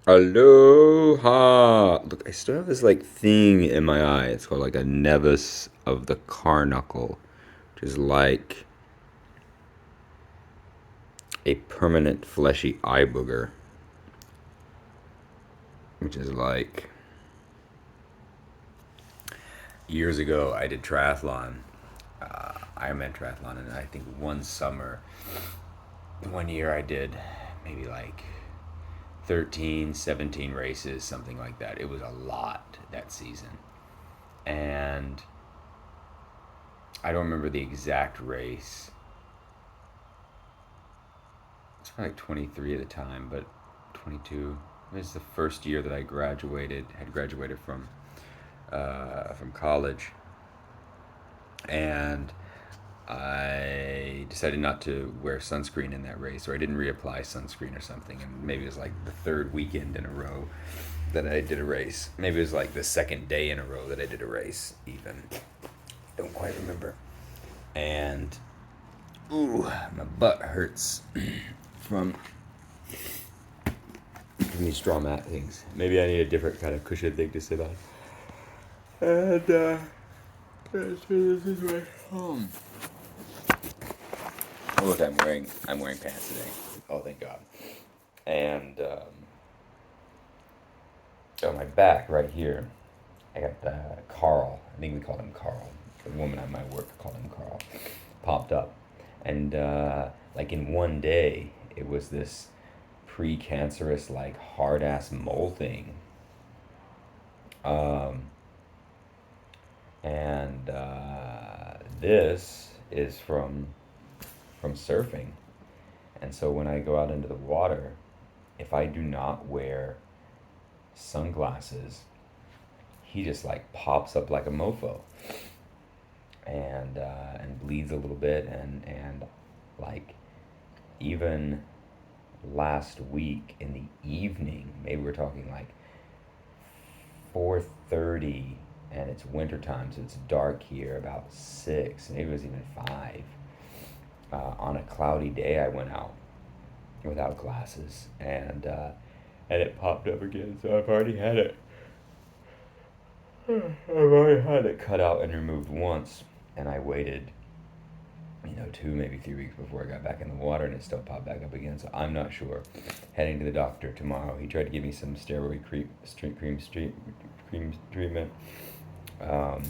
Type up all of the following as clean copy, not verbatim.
Aloha! Look, I still have this like thing in my eye. It's called like a nevus of the carnuncle, which is like a permanent fleshy eye booger, which is like years ago I did triathlon, Ironman triathlon, and I think one summer, one year I did maybe like 13, 17 races, something like that. It was a lot that season. And I don't remember the exact race. It's probably like 23 at the time, but 22. It was the first year that I had graduated from college, and I decided not to wear sunscreen in that race, or I didn't reapply sunscreen or something. And maybe it was like the third weekend in a row that I did a race. Maybe it was like the second day in a row that I did a race, even. Don't quite remember. And, ooh, my butt hurts from these straw mat things. Maybe I need a different kind of cushion thing to sit on. And, so this is my home. Oh, look, I'm wearing pants today. Oh, thank God. And on my back right here, I got Carl. I think we called him Carl. The woman at my work called him Carl. Popped up, and like in one day, it was this precancerous, like hard ass mole thing. Um, and this is from surfing. And so when I go out into the water, if I do not wear sunglasses, he just like pops up like a mofo, and bleeds a little bit, and like even last week in the evening, maybe we're talking like 4:30, and it's wintertime, so it's dark here about 6, maybe it was even 5. On a cloudy day, I went out without glasses, and it popped up again. So I've already had it cut out and removed once, and I waited, 2 maybe 3 weeks before I got back in the water, and it still popped back up again. So I'm not sure. Heading to the doctor tomorrow. He tried to give me some steroid cream treatment. Um,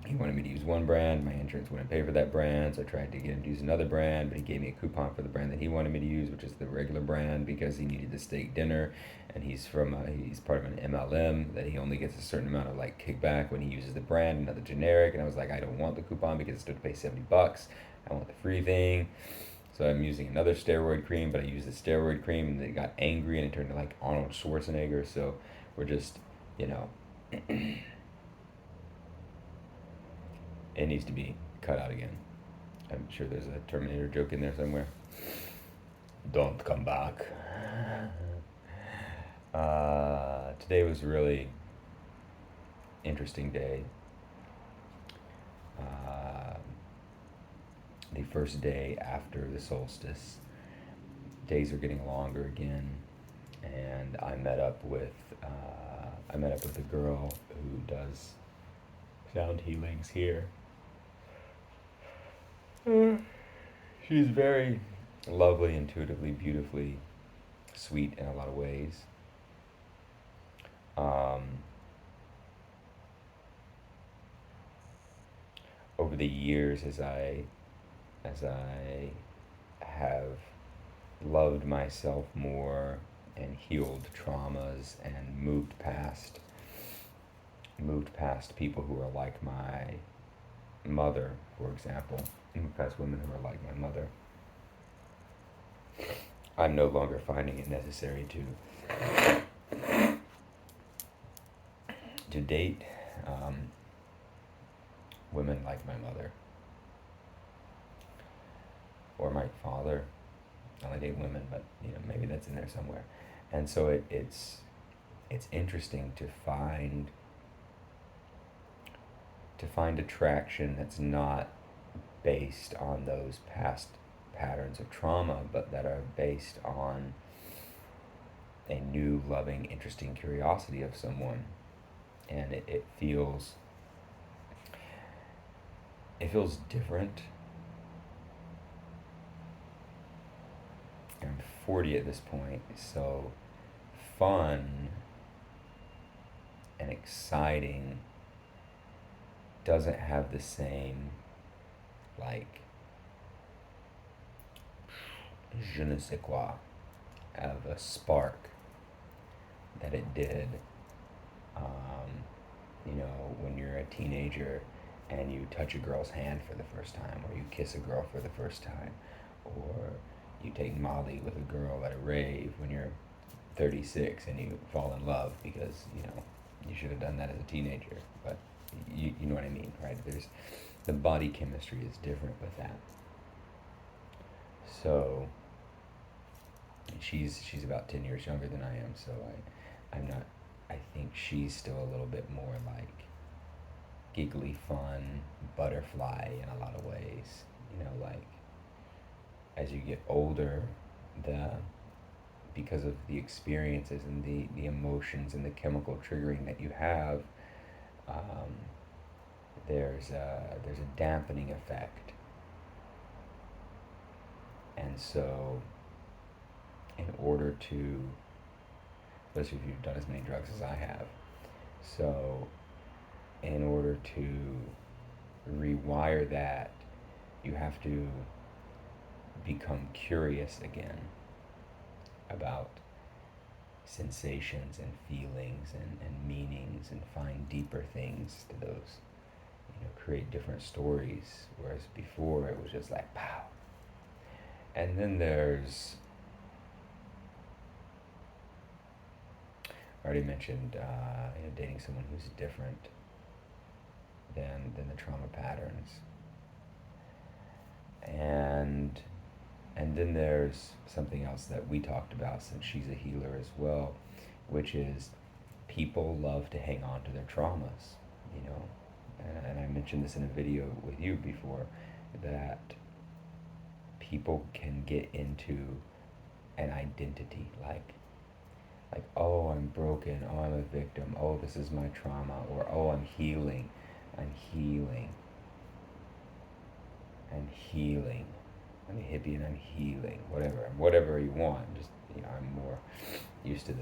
he wanted me to use one brand. My insurance wouldn't pay for that brand, so I tried to get him to use another brand, but he gave me a coupon for the brand that he wanted me to use, which is the regular brand, because he needed the steak dinner, and he's part of an MLM that he only gets a certain amount of like kickback when he uses the brand, another generic. And I was like, I don't want the coupon because it's still to pay $70. I want the free thing. So I'm using another steroid cream, but I used the steroid cream and it got angry and it turned to like Arnold Schwarzenegger. So we're just, you know, it needs to be cut out again. I'm sure there's a Terminator joke in there somewhere. Don't come back. Today was a really interesting day. Uh, the first day after the solstice, days are getting longer again, and I met up with a girl who does sound healings here. She's very lovely, intuitively, beautifully sweet in a lot of ways. Um, Over the years, as I have loved myself more and healed traumas and moved past people who are like my mother, for example, moved past women who are like my mother. I'm no longer finding it necessary to date um, women like my mother or my father. I only date women, but maybe that's in there somewhere. And so it's interesting to find attraction that's not based on those past patterns of trauma, but that are based on a new, loving, interesting curiosity of someone, and it feels different. I'm 40 at this point, so fun and exciting doesn't have the same, like, je ne sais quoi of a spark that it did, when you're a teenager and you touch a girl's hand for the first time, or you kiss a girl for the first time, or you take Molly with a girl at a rave when you're 36 and you fall in love because, you should have done that as a teenager. But you know what I mean, right? The body chemistry is different with that. So she's about 10 years younger than I am, so I'm not. I think she's still a little bit more like giggly, fun, butterfly in a lot of ways. Like as you get older, the because of the experiences and the emotions and the chemical triggering that you have, um, there's a dampening effect, and so in order to, especially if you've done as many drugs as I have, so in order to rewire that, you have to become curious again about sensations and feelings and meanings, and find deeper things to those, create different stories, whereas before it was just like pow. And then there's, I already mentioned, dating someone who's different than the trauma patterns. And then there's something else that we talked about, since she's a healer as well, which is people love to hang on to their traumas, and I mentioned this in a video with you before, that people can get into an identity, like, oh, I'm broken, oh, I'm a victim, oh, this is my trauma, or oh, I'm healing, I'm healing, I'm healing, I'm a hippie and I'm healing, whatever you want. Just, I'm more used to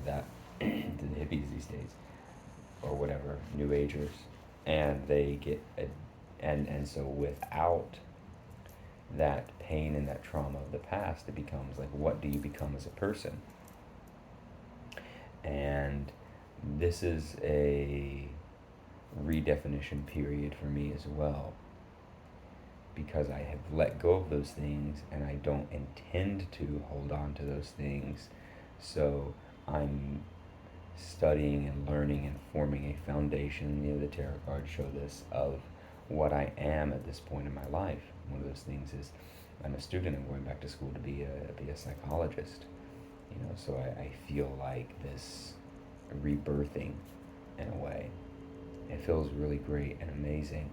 that to the hippies these days, or whatever, New Agers, and they get and so without that pain and that trauma of the past, it becomes like, what do you become as a person? And this is a redefinition period for me as well, because I have let go of those things and I don't intend to hold on to those things. So I'm studying and learning and forming a foundation, the tarot cards show this, of what I am at this point in my life. One of those things is I'm a student. I'm going back to school to be a psychologist. So I feel like this rebirthing in a way. It feels really great and amazing,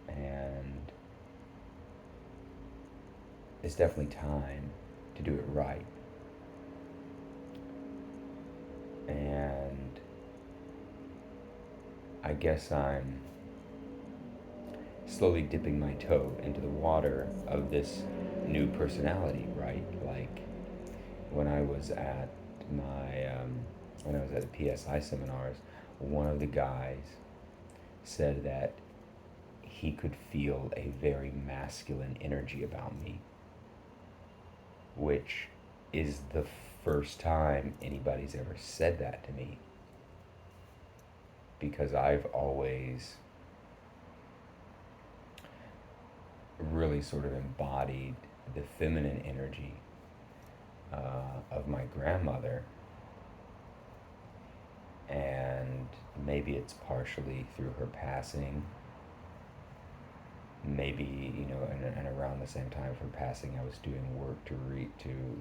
and it's definitely time to do it right. And I guess I'm slowly dipping my toe into the water of this new personality, right? Like when I was at the PSI seminars, one of the guys said that he could feel a very masculine energy about me, which is the first time anybody's ever said that to me, because I've always really sort of embodied the feminine energy of my grandmother, and maybe it's partially through her passing. Maybe, and around the same time of her passing, I was doing work to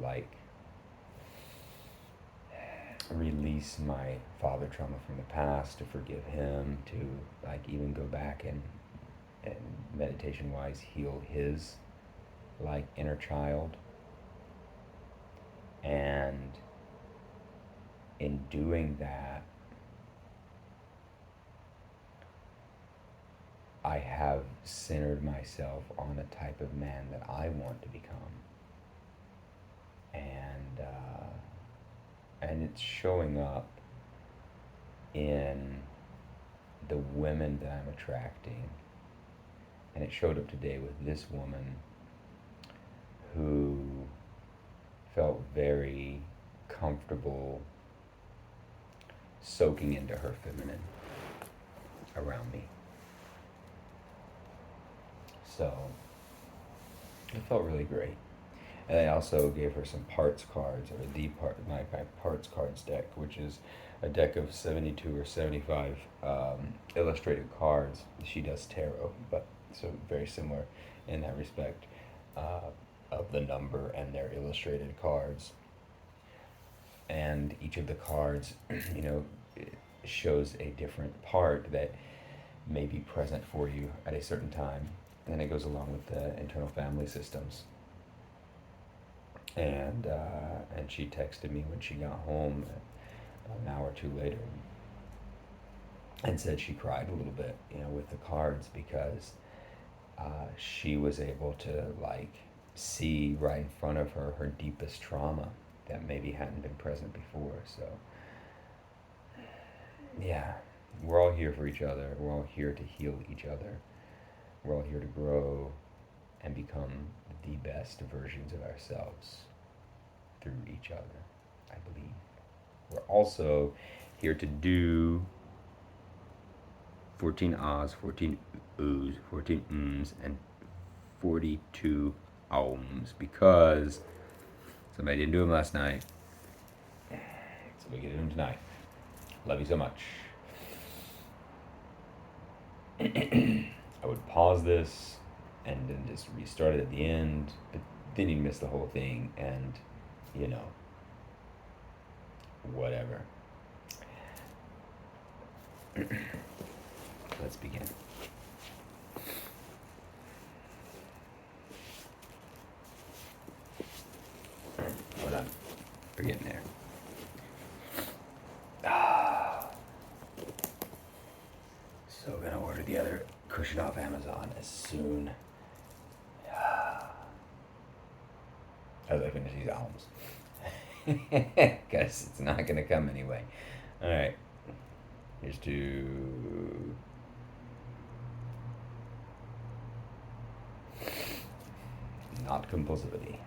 like release my father trauma from the past, to forgive him, to like even go back and meditation wise heal his like inner child. And in doing that, I have centered myself on the type of man that I want to become. And it's showing up in the women that I'm attracting. And it showed up today with this woman who felt very comfortable soaking into her feminine around me. So it felt really great. And I also gave her some parts cards, or my parts cards deck, which is a deck of 72 or 75 illustrated cards. She does tarot, but so very similar in that respect, of the number and their illustrated cards. And each of the cards, it shows a different part that may be present for you at a certain time. And it goes along with the internal family systems. And she texted me when she got home an hour or two later and said she cried a little bit, with the cards, because she was able to see right in front of her her deepest trauma that maybe hadn't been present before. So yeah, we're all here for each other. We're all here to heal each other. We're all here to grow and become the best versions of ourselves through each other, I believe. We're also here to do 14 ahs, 14 oohs, 14 ums, and 42 ahms, because somebody didn't do them last night. So we get to do them tonight. Love you so much. I would pause this and then just restart it at the end, but then you'd miss the whole thing, and whatever. Let's begin. Hold on. We're getting there. So we're gonna order the other cushion off Amazon as soon as I finish these albums. Because it's not gonna come anyway. Alright. Here's to not compulsivity.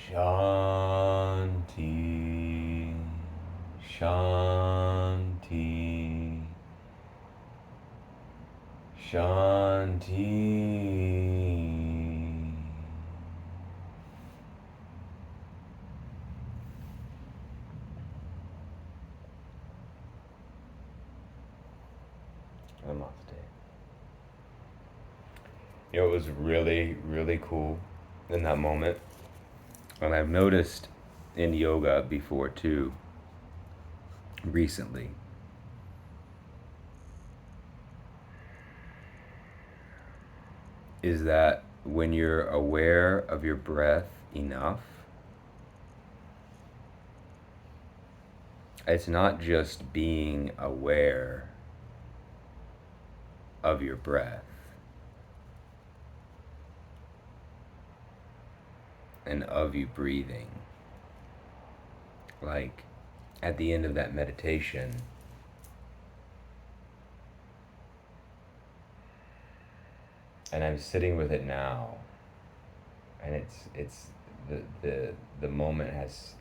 Shanti, Shanti, Shanti. Namaste. You know, it was really, really cool in that moment. And I've noticed in yoga before too, recently, is that when you're aware of your breath enough, it's not just being aware of your breath and of you breathing. Like at the end of that meditation, and I'm sitting with it now, and it's the moment has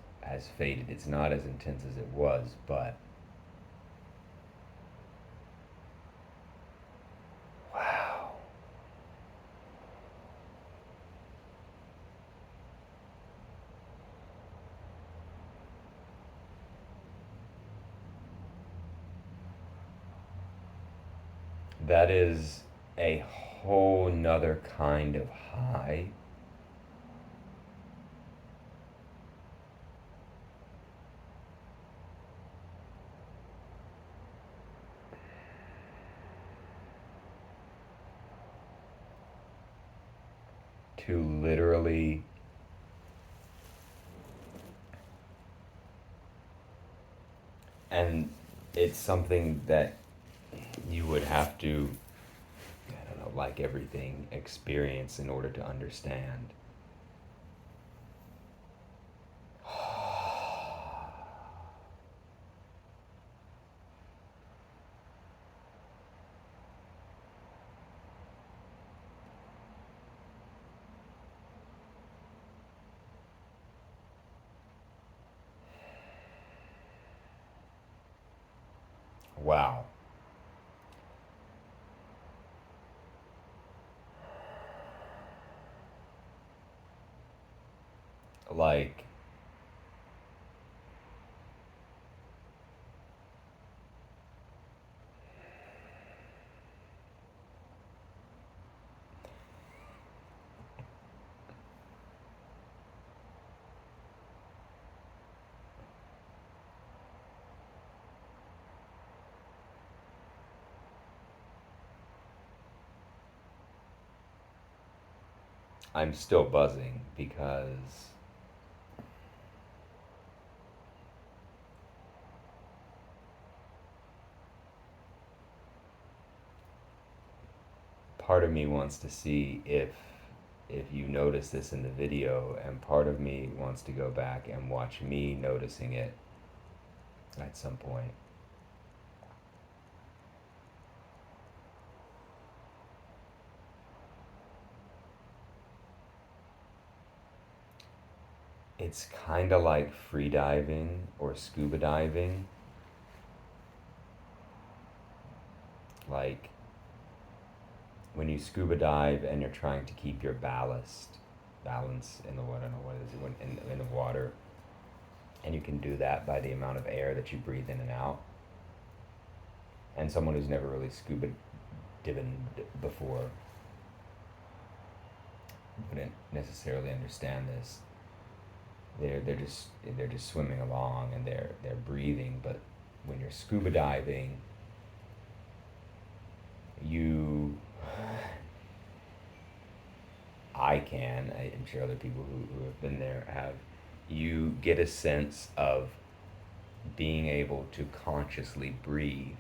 faded. It's not as intense as it was, but wow. That is a whole nother kind of high. To literally and it's something that you would have to, I don't know, like everything, experience in order to understand. Wow. Like, I'm still buzzing because part of me wants to see if you notice this in the video, and part of me wants to go back and watch me noticing it at some point. It's kind of like free diving or scuba diving. Like when you scuba dive and you're trying to keep your balance in the water, I don't know what is it, when in the water, and you can do that by the amount of air that you breathe in and out. And someone who's never really scuba diving before wouldn't necessarily understand this. They're just swimming along and they're breathing, but when you're scuba diving, you I'm sure other people who have been there have, you get a sense of being able to consciously breathe.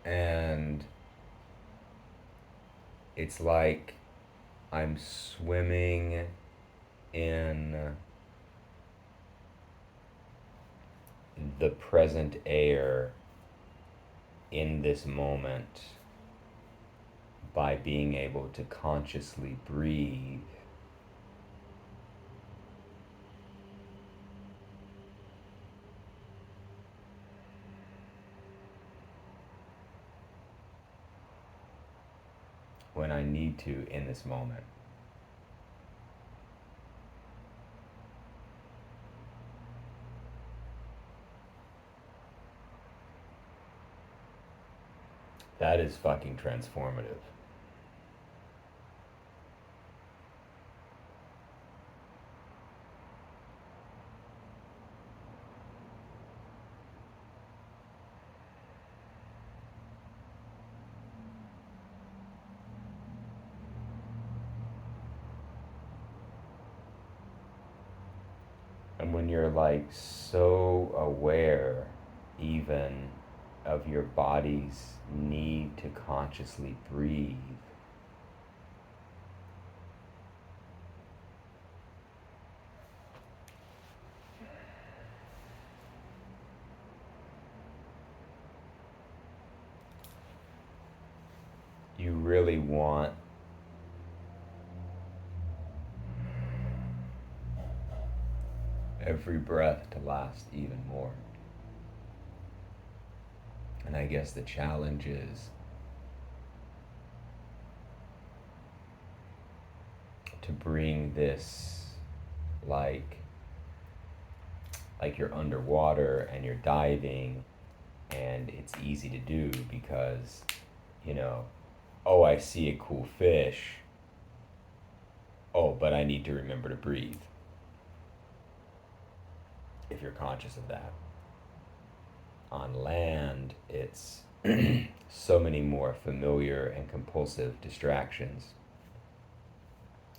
And it's like I'm swimming in the present air in this moment by being able to consciously breathe. When I need to in this moment. That is fucking transformative. And when you're like so aware even of your body's need to consciously breathe, you really want every breath to last even more. And I guess the challenge is to bring this like you're underwater and you're diving and it's easy to do because, you know, oh, I see a cool fish. Oh, but I need to remember to breathe. If you're conscious of that. On land, it's so many more familiar and compulsive distractions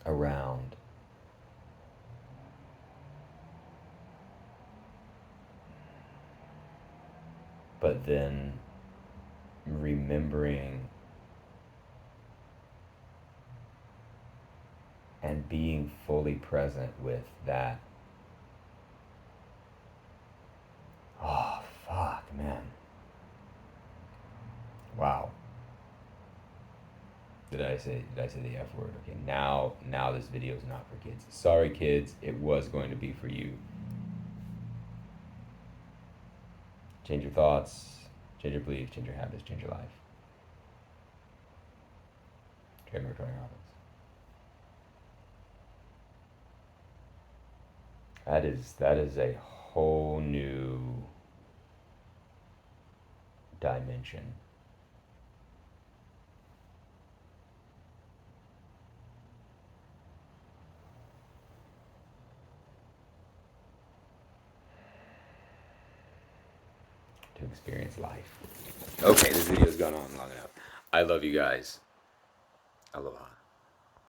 around. But then remembering and being fully present with that. Oh, fuck, man. Wow. Did I say the F word? Okay, now this video is not for kids. Sorry, kids, it was going to be for you. Change your thoughts, change your beliefs, change your habits, change your life. Trademark Tony Robbins. That is a whole new dimension. To experience life. Okay, this video's gone on long enough. I love you guys. Aloha.